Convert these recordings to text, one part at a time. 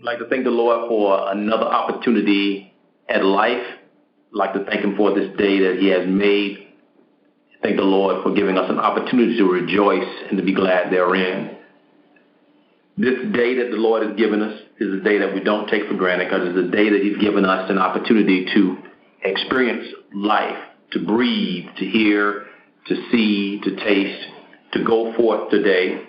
I'd like to thank the Lord for another opportunity at life. I'd like to thank him for this day that he has made. Thank the Lord for giving us an opportunity to rejoice and to be glad therein. This day that the Lord has given us is a day that we don't take for granted, because it's a day that he's given us an opportunity to experience life, to breathe, to hear, to see, to taste, to go forth today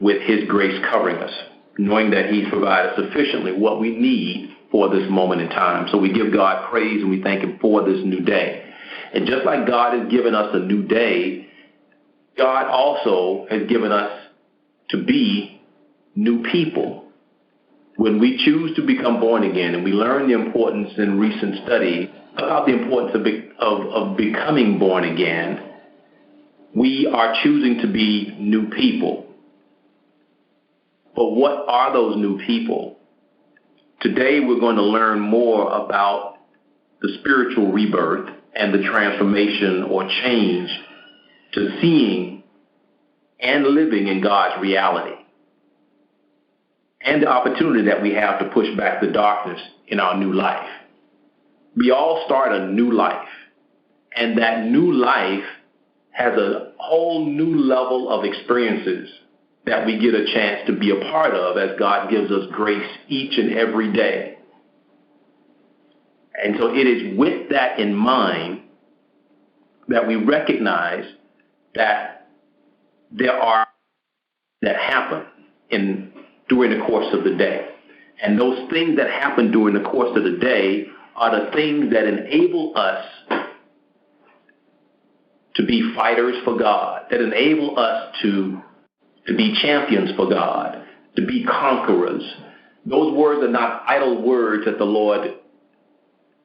with his grace covering us, knowing that he's provided sufficiently what we need for this moment in time. So we give God praise and we thank him for this new day. And just like God has given us a new day, God also has given us to be new people. When we choose to become born again, and we learn the importance in recent study about the importance of becoming born again, we are choosing to be new people. But what are those new people? Today we're going to learn more about the spiritual rebirth and the transformation or change to seeing and living in God's reality, and the opportunity that we have to push back the darkness in our new life. We all start a new life, and that new life has a whole new level of experiences that we get a chance to be a part of as God gives us grace each and every day. And so it is with that in mind that we recognize that there are that happen during the course of the day. And those things that happen during the course of the day are the things that enable us to be fighters for God, that enable us to be champions for God, to be conquerors. Those words are not idle words that the Lord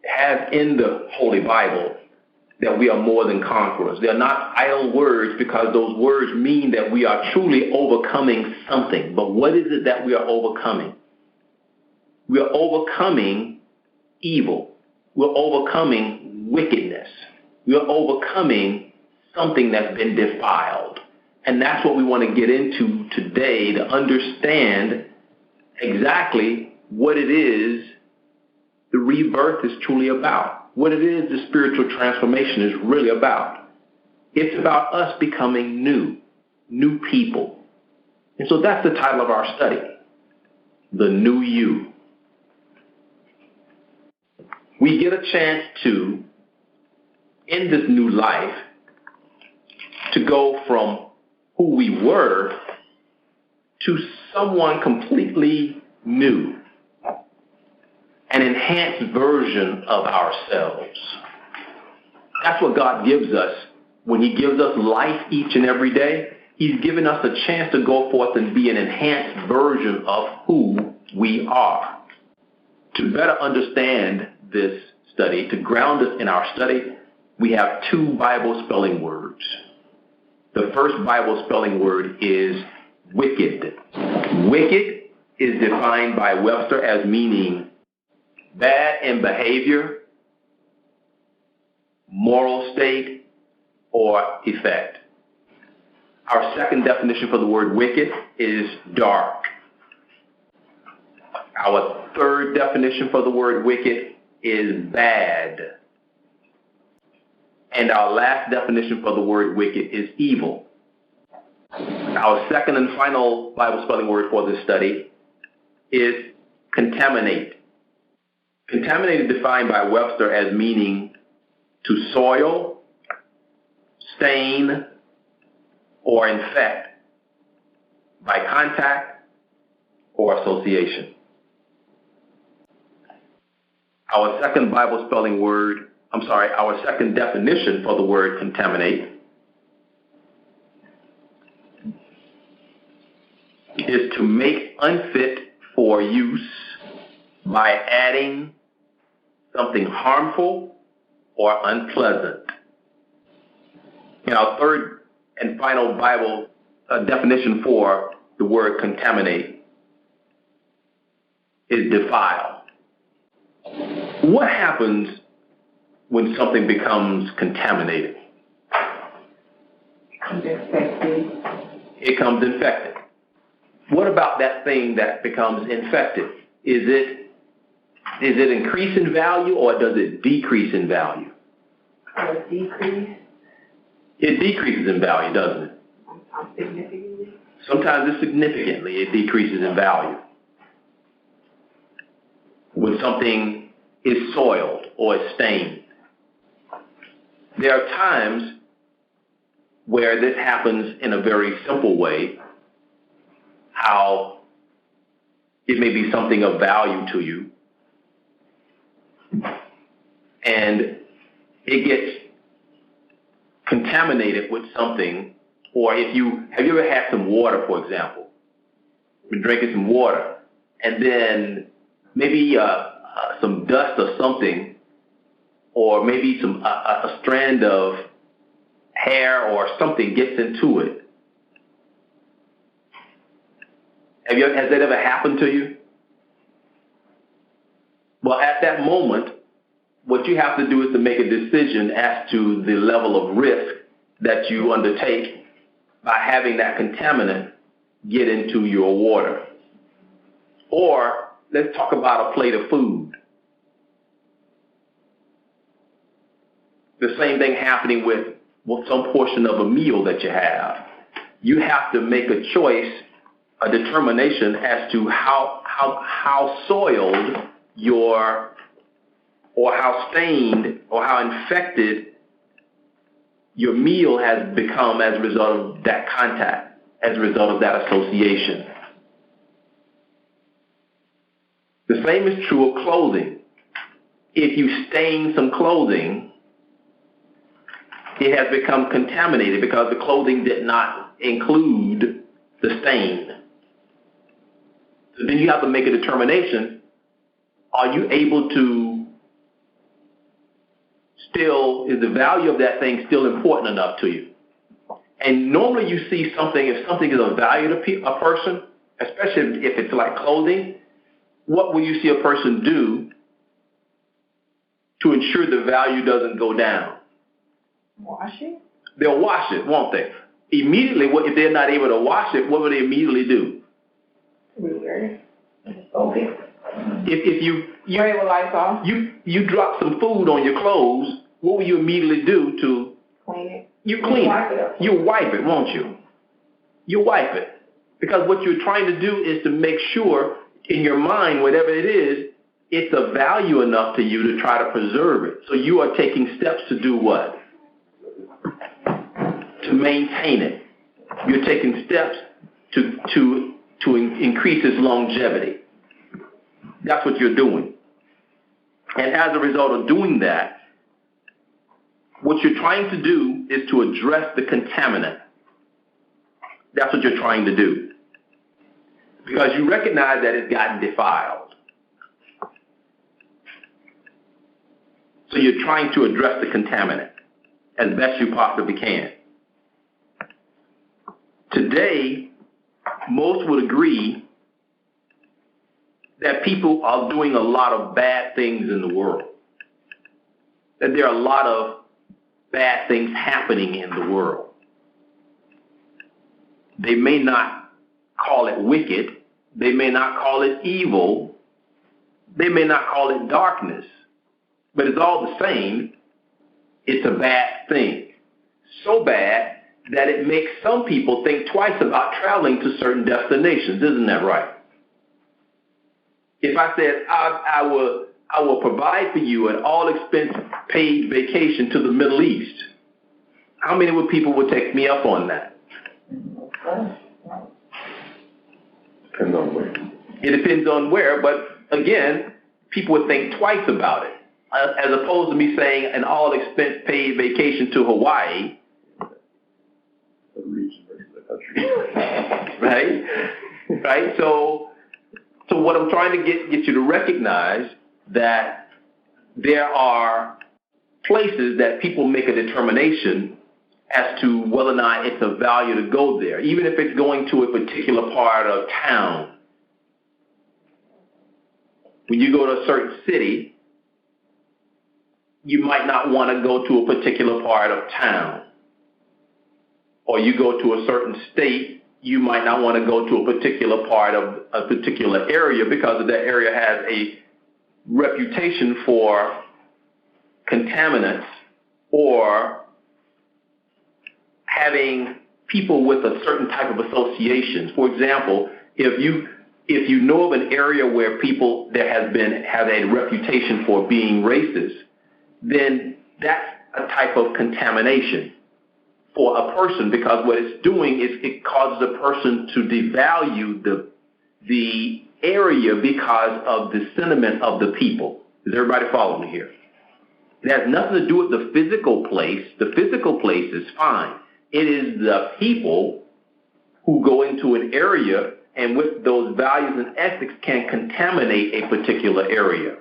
has in the Holy Bible, that we are more than conquerors. They are not idle words, because those words mean that we are truly overcoming something. But what is it that we are overcoming? We are overcoming evil. We're overcoming wickedness. We are overcoming something that's been defiled. And that's what we want to get into today, to understand exactly what it is the rebirth is truly about, what it is the spiritual transformation is really about. It's about us becoming new people. And so that's the title of our study, The New You. We get a chance to, in this new life, to go from who we were to someone completely new, an enhanced version of ourselves. That's what God gives us when he gives us life each and every day. He's given us a chance to go forth and be an enhanced version of who we are. To better understand this study, to ground us in our study, we have two Bible spelling words. The first Bible spelling word is wicked. Wicked is defined by Webster as meaning bad in behavior, moral state, or effect. Our second definition for the word wicked is dark. Our third definition for the word wicked is bad. And our last definition for the word wicked is evil. Our second and final Bible spelling word for this study is contaminate. Contaminate is defined by Webster as meaning to soil, stain, or infect by contact or association. Our second definition for the word contaminate is to make unfit for use by adding something harmful or unpleasant. And our third and final Bible definition for the word contaminate is defile. What happens when something becomes contaminated? It comes infected. What about that thing that becomes infected? Is it increase in value or does it decrease in value? Or decrease? It decreases in value, doesn't it? Significantly? Sometimes it decreases in value. When something is soiled or is stained. There are times where this happens in a very simple way, how it may be something of value to you, and it gets contaminated with something, or have you ever had some water, for example? You're drinking some water, and then maybe some dust or something, or maybe a strand of hair or something gets into it. Has that ever happened to you? Well, at that moment, what you have to do is to make a decision as to the level of risk that you undertake by having that contaminant get into your water. Or let's talk about a plate of food. The same thing happening with some portion of a meal that you have. You have to make a choice, a determination as to how soiled or how stained or how infected your meal has become as a result of that contact, as a result of that association. The same is true of clothing. If you stain some clothing, it has become contaminated because the clothing did not include the stain. So then you have to make a determination, are you able to is the value of that thing still important enough to you? And normally you see something, if something is of value to a person, especially if it's like clothing, what will you see a person do to ensure the value doesn't go down? Wash it? They'll wash it, won't they? Immediately, if they're not able to wash it, what will they immediately do? Rewear it. Okay. If you drop some food on your clothes, what will you immediately do to clean it? You clean it. You wipe it, won't you? You wipe it. Because what you're trying to do is to make sure in your mind, whatever it is, it's of value enough to you to try to preserve it. So you are taking steps to do what? To maintain it. You're taking steps to increase its longevity. That's what you're doing. And as a result of doing that, what you're trying to do is to address the contaminant. That's what you're trying to do. Because you recognize that it's gotten defiled. So you're trying to address the contaminant as best you possibly can. Today, most would agree that people are doing a lot of bad things in the world. That there are a lot of bad things happening in the world. They may not call it wicked. They may not call it evil. They may not call it darkness. But it's all the same. It's a bad thing. So bad that it makes some people think twice about traveling to certain destinations. Isn't that right? If I said, I will provide for you an all-expense-paid vacation to the Middle East, how many people would take me up on that? Depends on where. It depends on where, but again, people would think twice about it. As opposed to me saying an all-expense-paid vacation to Hawaii. The region versus the country. Right? Right? So what I'm trying to get you to recognize that there are places that people make a determination as to whether or not it's of value to go there, even if it's going to a particular part of town. When you go to a certain city, you might not want to go to a particular part of town. Or you go to a certain state, you might not want to go to a particular part of a particular area because that area has a reputation for contaminants or having people with a certain type of associations. For example, if you know of an area where people that have a reputation for being racist, then that's a type of contamination for a person, because what it's doing is it causes a person to devalue the area because of the sentiment of the people. Is everybody following me here? It has nothing to do with the physical place. The physical place is fine. It is the people who go into an area and with those values and ethics can contaminate a particular area.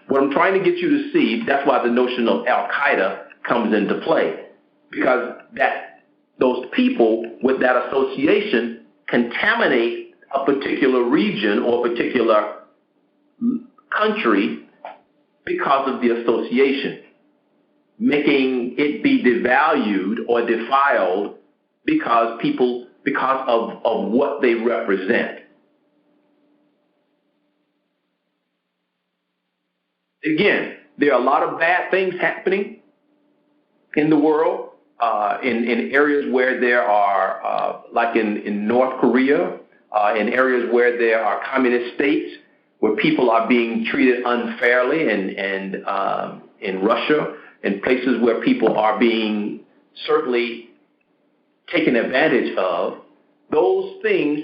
What I'm trying to get you to see, that's why the notion of Al-Qaeda comes into play, because those people with that association contaminate a particular region or a particular country because of the association, making it be devalued or defiled because of what they represent. Again, there are a lot of bad things happening in the world, in areas where there are, like in North Korea, in areas where there are communist states, where people are being treated unfairly, and in Russia, in places where people are being certainly taken advantage of. Those things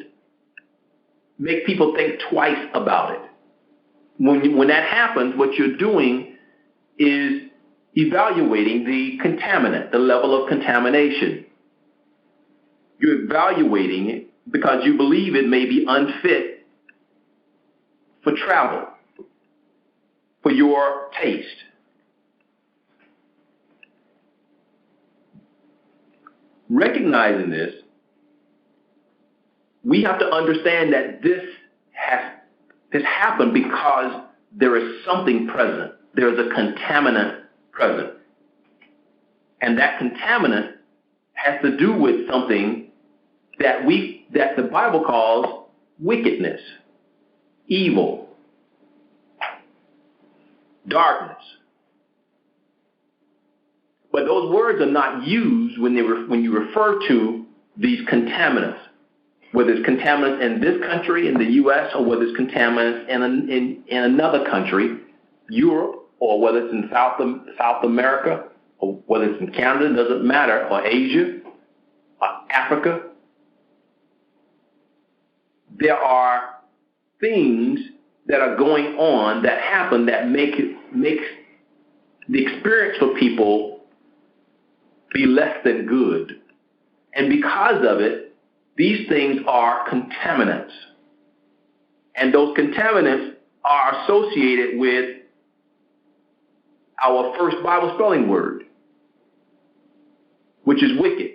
make people think twice about it. When that happens, what you're doing is evaluating the contaminant, the level of contamination. You're evaluating it because you believe it may be unfit for travel, for your taste. Recognizing this, we have to understand that this happened because there is something present. There is a contaminant present. And that contaminant has to do with something that the Bible calls wickedness, evil, darkness. But those words are not used when you refer to these contaminants, whether it's contaminants in this country, in the U.S., or whether it's contaminants in another country, Europe, or whether it's in South America, or whether it's in Canada, doesn't matter, or Asia, or Africa. There are things that are going on that happen that makes the experience for people be less than good. And because of it, these things are contaminants. And those contaminants are associated with our first Bible spelling word, which is wicked.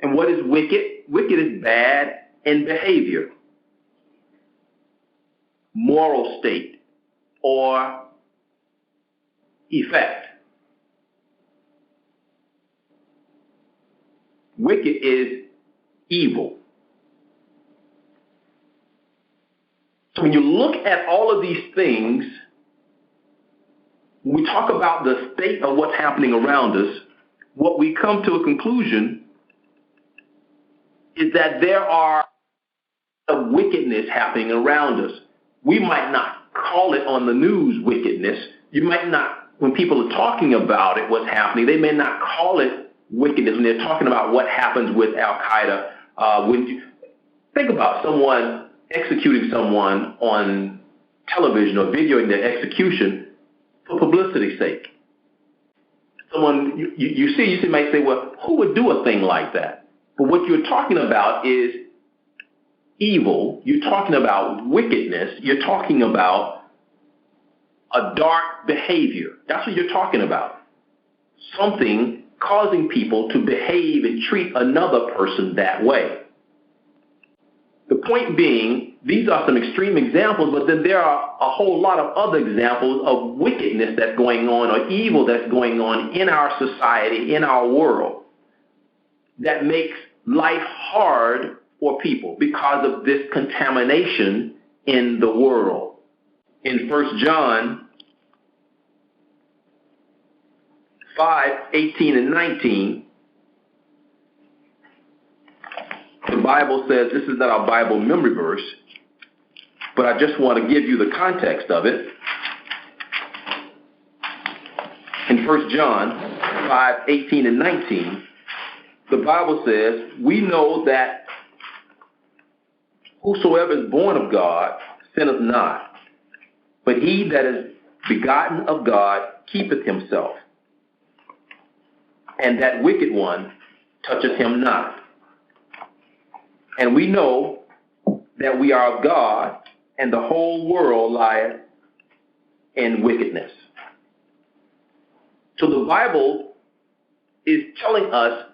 And what is wicked? Wicked is bad in behavior, moral state, or effect. Wicked is evil. So when you look at all of these things, when we talk about the state of what's happening around us, what we come to a conclusion is that there are a wickedness happening around us. We might not call it on the news wickedness. You might not, when people are talking about it, what's happening, they may not call it wickedness when they're talking about what happens with Al-Qaeda. When you think about someone executing someone on television or videoing their execution for publicity's sake. Someone you might say, well, who would do a thing like that? But what you're talking about is evil. You're talking about wickedness. You're talking about a dark behavior. That's what you're talking about. Something causing people to behave and treat another person that way. The point being, these are some extreme examples, but then there are a whole lot of other examples of wickedness that's going on, or evil that's going on in our society, in our world, that makes life hard for people because of this contamination in the world. In 1 John 5:18 and 19, the Bible says, this is not our Bible memory verse, but I just want to give you the context of it. In 1 John 5:18 and 19, the Bible says, we know that whosoever is born of God sinneth not, but he that is begotten of God keepeth himself, and that wicked one toucheth him not. And we know that we are of God, and the whole world lieth in wickedness. So the Bible is telling us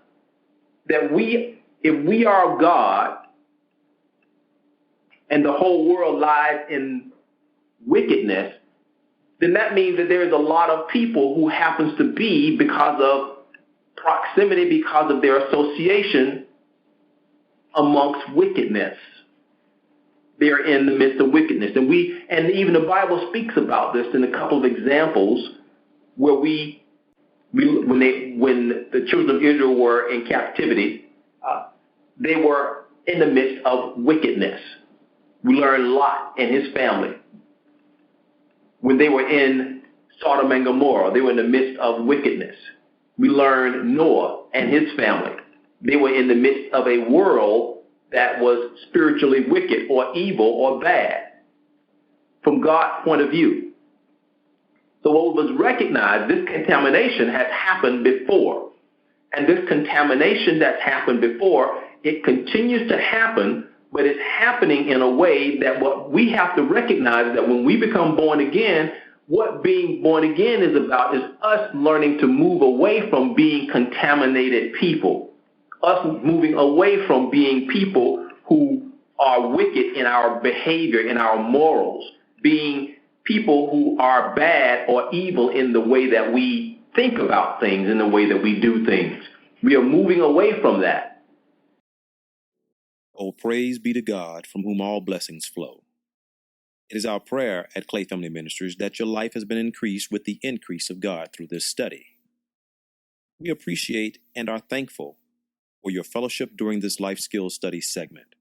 that if we are of God, and the whole world lies in wickedness, then that means that there is a lot of people who happens to be, because of proximity, because of their association, amongst wickedness. They're in the midst of wickedness. And even the Bible speaks about this in a couple of examples where when the children of Israel were in captivity, they were in the midst of wickedness. We learn Lot and his family. When they were in Sodom and Gomorrah, they were in the midst of wickedness. We learn Noah and his family. They were in the midst of a world that was spiritually wicked or evil or bad from God's point of view. So what was recognized, this contamination has happened before. And this contamination that's happened before, it continues to happen, but it's happening in a way that what we have to recognize that when we become born again, what being born again is about is us learning to move away from being contaminated people. Us moving away from being people who are wicked in our behavior, in our morals, being people who are bad or evil in the way that we think about things, in the way that we do things. We are moving away from that. Oh, praise be to God, from whom all blessings flow. It is our prayer at Clay Family Ministries that your life has been increased with the increase of God through this study. We appreciate and are thankful for your fellowship during this life skills study segment.